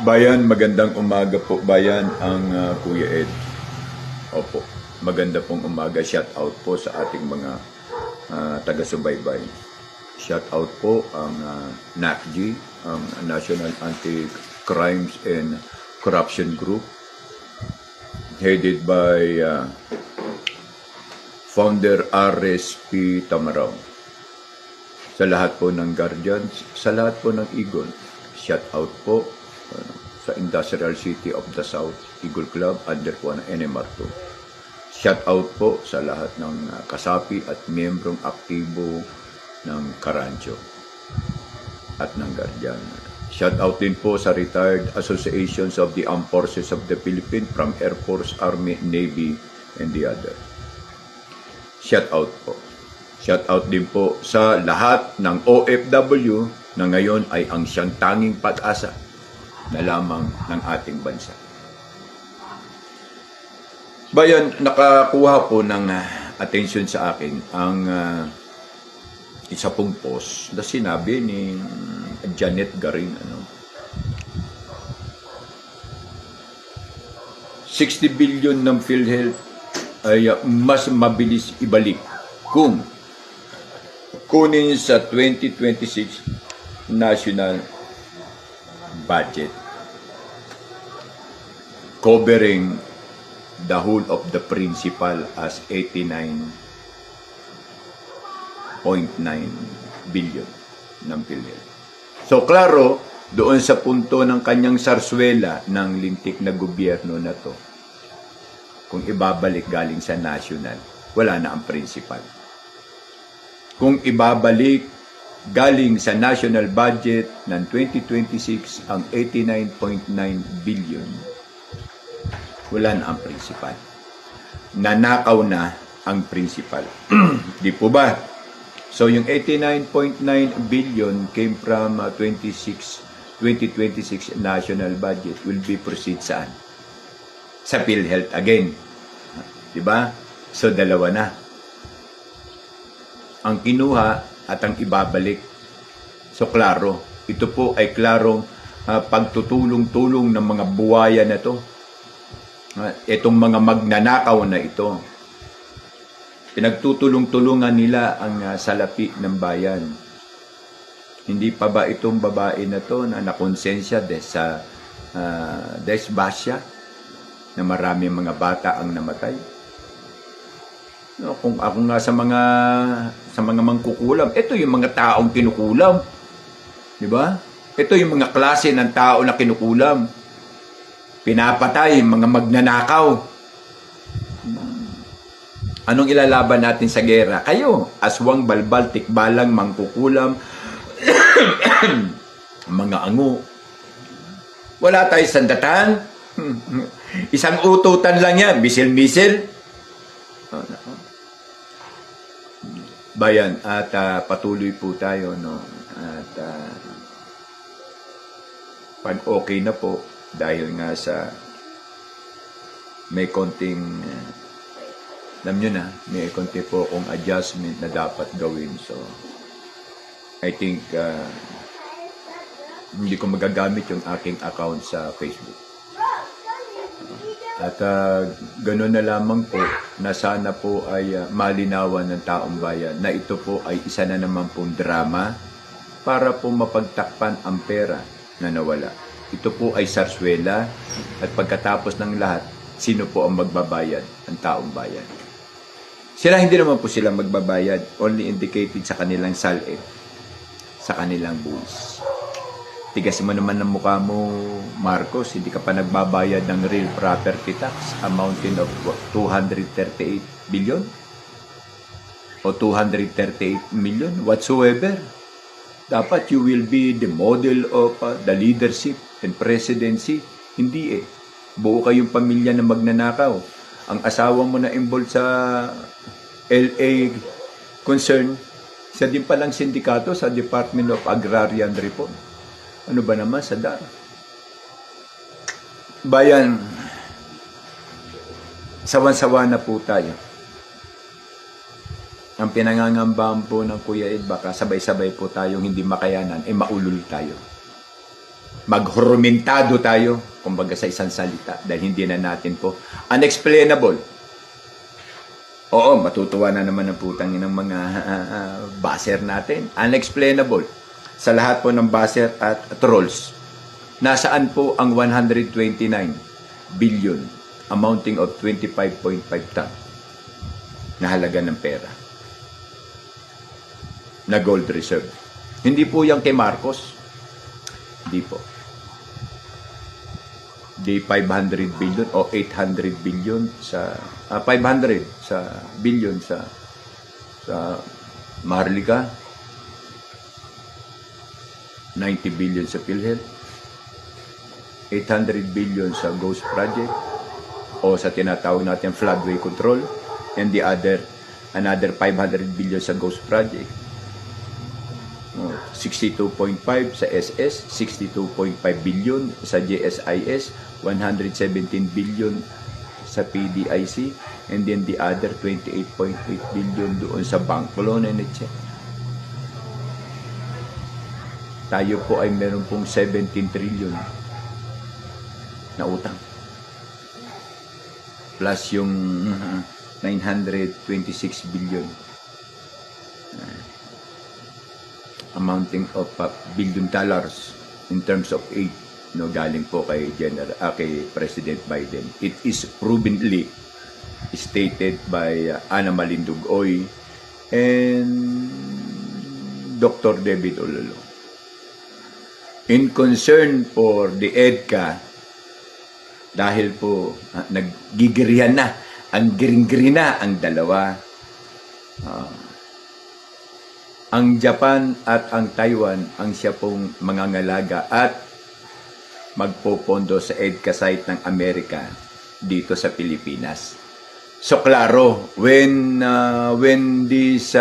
Bayan, magandang umaga po. Bayan, ang Kuya Ed. Opo, maganda pong umaga. Shout out po sa ating mga taga-subaybay. Shout out po ang NACG, ang National Anti-Crimes and Corruption Group, headed by founder R.S.P. Tamaraw. Sa lahat po ng Guardians, sa lahat po ng Eagle, shout out po sa Industrial City of the South Eagle Club under po ng NMR2. Shout out po sa lahat ng kasapi at miyembrong aktibo ng Karancho at ng Guardian. Shout out din po sa retired associations of the Armed Forces of the Philippines from Air Force, Army, Navy, and the other. Shout out po. Shout out din po sa lahat ng OFW na ngayon ay ang siyang tanging pag-asa na lamang ng ating bansa. Bayan, nakakuha po ng attention sa akin ang isa pong post na sinabi ni Janet Garin. 60 billion ng PhilHealth ay mas mabilis ibalik kung kunin sa 2026 national budget, covering the whole of the principal as 89.9 billion ng PhilHealth. So, klaro, doon sa punto ng kanyang sarswela ng lintik na gobyerno na to, kung ibabalik galing sa national, wala na ang principal. Kung ibabalik galing sa national budget ng 2026 ang 89.9 billion, wala na ang principal. Nanakaw na ang principal. Di po ba? So yung 89.9 billion came from 2026 national budget will be proceed saan? Sa PhilHealth again. Di ba? So dalawa na. Ang kinuha at ang ibabalik. So klaro, ito po ay klarong pagtutulong-tulong ng mga buwaya na to. Itong mga magnanakaw na ito. Pinagtutulong-tulungan nila ang salapi ng bayan. Hindi pa ba itong babae na to na nakonsensya sa desbasya na marami mga bata ang namatay? No, kung ako nga sa mga mangkukulam, ito yung mga taong kinukulam. Di ba? Ito yung mga klase ng tao na kinukulam. Pinapatay, mga magnanakaw. Anong ilalaban natin sa gera? Kayo, aswang, balbal, tikbalang, mangkukulam, mga ango. Wala tayo sandatan. Isang ututan lang yan, bisil-bisil. Bayan, at patuloy po tayo, no? At pag okay na po, dahil nga sa may konting alam nyo na, may konti po akong adjustment na dapat gawin. So, I think hindi ko magagamit yung aking account sa Facebook. At gano'n na lamang po na sana po ay malinawan ng taong bayan na ito po ay isa na naman pong drama para po mapagtakpan ang pera na nawala. Ito po ay sarswela at pagkatapos ng lahat, sino po ang magbabayad? Ang taong bayan. Sila hindi naman po sila magbabayad, only indicated sa kanilang salin, sa kanilang buwis. Tigas mo naman ng mukha mo, Marcos, hindi ka pa nagbabayad ng real property tax amounting of 238 billion o 238 million whatsoever. Dapat you will be the model of the leadership and presidency. Hindi buo kayong pamilya na magnanakaw. Ang asawa mo na involved sa LA concern, sa din palang sindikato sa Department of Agrarian Reform. Ano ba naman sa DAR? Bayan, sawan-sawa na po tayo. Ang pinangangambahan po ng Kuya Ed, baka sabay-sabay po tayong hindi makayanan, maulol tayo. maghurumentado tayo, kumbaga sa isang salita, dahil hindi na natin po unexplainable. Oo, matutuwa na naman ang putang ng mga baser natin. Unexplainable. Sa lahat po ng baser at trolls. Nasaan po ang 129 billion amounting of 25.5 ton na halaga ng pera na gold reserve? Hindi po yan kay Marcos. Hindi po. Di 500 billion o 800 billion sa 500 sa billion sa Maharlika, 90 billion sa PhilHealth, 800 billion sa Ghost Project o sa tinatawag natin floodway control, and the another 500 billion sa Ghost Project, 62.5 sa SS, 62.5 billion sa GSIS, 117 billion sa PDIC, and then the other 28.8 billion doon sa bank loan and etc. Tayo po ay meron pong 17 trillion na utang. Plus yung 926 billion. Amounting of billion dollars in terms of aid, no, galing po kay kay President Biden. It is provenly stated by Ana Malindugoy and Dr. David Ololo. In concern for the EDCA, dahil po naggigirihan na, ang giring-giri na ang dalawa. Ang Japan at ang Taiwan ang siya pong mangangalaga at magpopondo sa EDCA site ng Amerika dito sa Pilipinas. So klaro, when this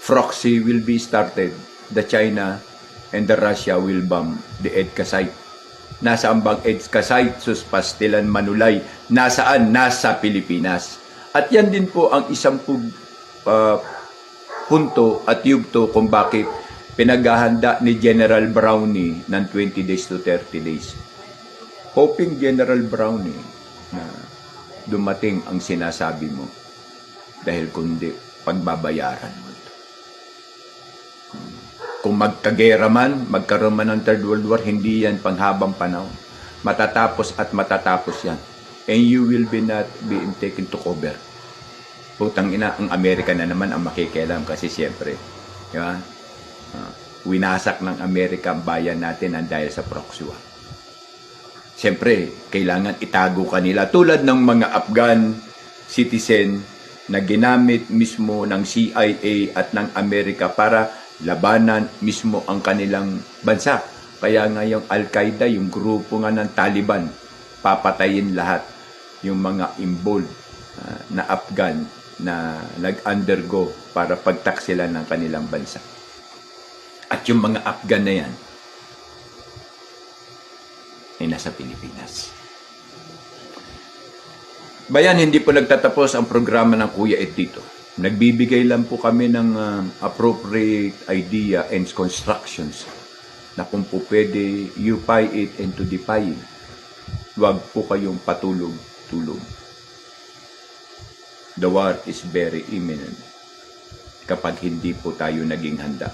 proxy will be started, the China and the Russia will bomb the EDCA site. Nasaan bang EDCA site? Sus Pastilan Manulay. Nasaan? Nasa Pilipinas. At yan din po ang isang punto at yugto kung bakit pinaghahanda ni General Brownie ng 20 days to 30 days. Hoping General Brownie na dumating ang sinasabi mo, dahil kundi pagbabayaran mo ito. Kung magkagera man, magkaroon man ng Third World War, hindi yan panghabang panahon. Matatapos at matatapos yan. And you will be not being taken to cover. Putang ina, ang Amerika na naman ang makikialam kasi siyempre, diba? Winasak ng Amerika ang bayan natin ang dahil sa proxy war. Siyempre, kailangan itago kanila tulad ng mga Afghan citizen na ginamit mismo ng CIA at ng Amerika para labanan mismo ang kanilang bansa. Kaya nga yung Al-Qaeda, yung grupo nga ng Taliban, papatayin lahat yung mga involved na Afghan na nag-undergo para pagtaksilan ng kanilang bansa. At yung mga Afghan na yan ay nasa Pilipinas. Bayan, hindi po nagtatapos ang programa ng Kuya Ed dito. Nagbibigay lang po kami ng appropriate idea and constructions na kung po pwede, you buy it into defy it. Huwag po kayong patulog-tulog. The war is very imminent kapag hindi po tayo naging handa.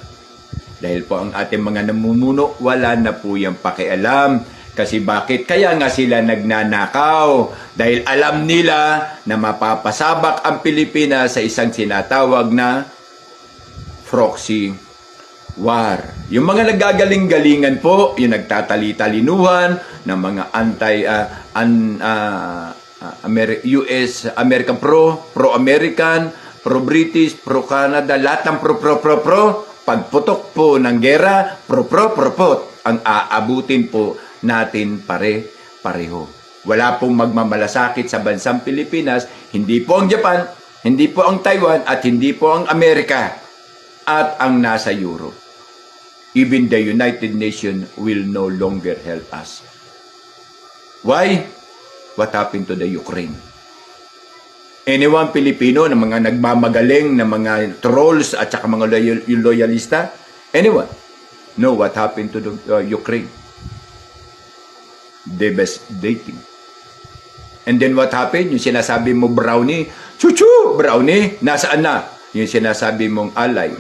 Dahil po ang ating mga namumuno, wala na po yung pakialam. Kasi bakit? Kaya nga sila nagnanakaw. Dahil alam nila na mapapasabak ang Pilipinas sa isang sinatawag na proxy war. Yung mga nagagaling-galingan po, yung nagtatali-talinuhan ng mga US, American pro-American, pro-British, pro-Canada, lahat ng pro. Pagputok po ng gera, pro. Ang aabutin po natin pare-pareho. Wala pong magmamalasakit sa bansang Pilipinas, hindi po ang Japan, hindi po ang Taiwan, at hindi po ang Amerika, at ang nasa Europe. Even the United Nations will no longer help us. Why? What happened to the Ukraine? Anyone Pilipino na mga nagmamagaling na mga trolls at saka mga loyalista? Anyone know what happened to the Ukraine? devastating. And then what happened? Yung sinasabi mo brownie, chuchu, brownie, nasaan na? Yung sinasabi mong alay,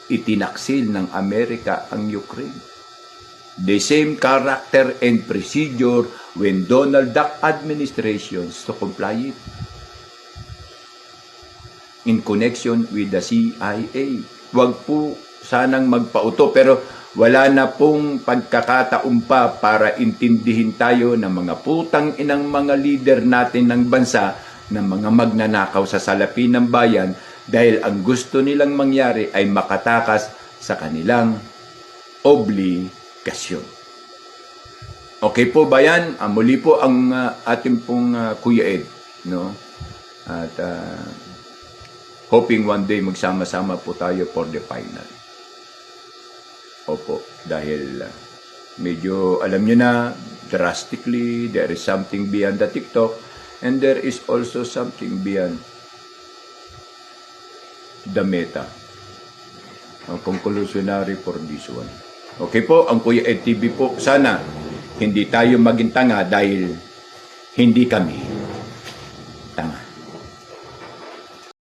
itinaksil ng Amerika ang Ukraine. The same character and procedure when Donald Duck administrations to comply it in connection with the CIA. Huwag po sanang magpauto, pero wala na pong pagkakataon pa para intindihin tayo ng mga putang inang mga leader natin ng bansa ng mga magnanakaw sa salapi ng bayan dahil ang gusto nilang mangyari ay makatakas sa kanilang obligasyon. Okay po ba yan? Muli po ang ating pong Kuya Ed, no? At hoping one day magsama-sama po tayo for the final. Opo, dahil medyo alam nyo na, drastically, there is something beyond the TikTok and there is also something beyond the meta. Ang conclusionary for this one. Okay po, ang Kuya Ed TV po, sana hindi tayo maging tanga dahil hindi kami